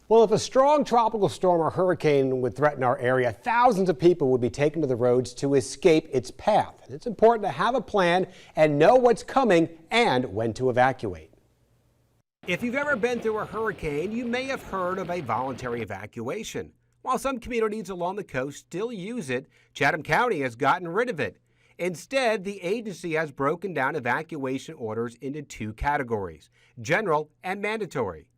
Well, if a strong tropical storm or hurricane would threaten our area, thousands of people would be taken to the roads to escape its path. It's important to have a plan and know what's coming and when to evacuate. If you've ever been through a hurricane, you may have heard of a voluntary evacuation. While some communities along the coast still use it, Chatham County has gotten rid of it. Instead, the agency has broken down evacuation orders into two categories: general and mandatory.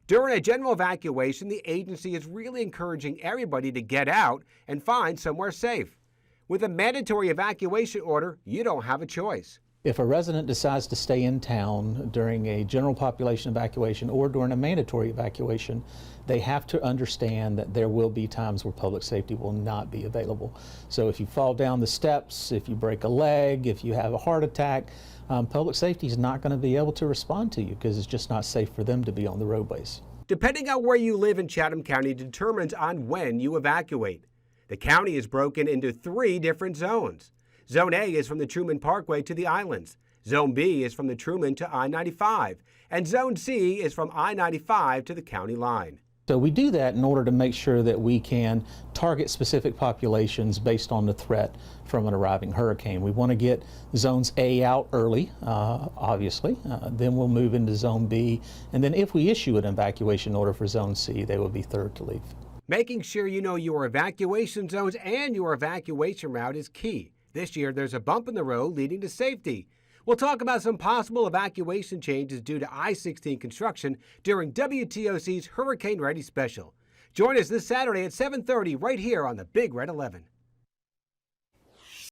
During a general evacuation, the agency is really encouraging everybody to get out and find somewhere safe. With a mandatory evacuation order, you don't have a choice. If a resident decides to stay in town during a general population evacuation or during a mandatory evacuation, they have to understand that there will be times where public safety will not be available. So if you fall down the steps, if you break a leg, if you have a heart attack, public safety is not going to be able to respond to you because it's just not safe for them to be on the roadways. Depending on where you live in Chatham County determines on when you evacuate. The county is broken into 3 different zones. Zone A is from the Truman Parkway to the islands. Zone B is from the Truman to I-95. And Zone C is from I-95 to the county line. So we do that in order to make sure that we can target specific populations based on the threat from an arriving hurricane. We want to get Zones A out early, obviously. Then we'll move into Zone B. And then if we issue an evacuation order for Zone C, they will be third to leave. Making sure you know your evacuation zones and your evacuation route is key. This year, there's a bump in the road leading to safety. We'll talk about some possible evacuation changes due to I-16 construction during WTOC's Hurricane Ready Special. Join us this Saturday at 7:30 right here on the Big Red 11.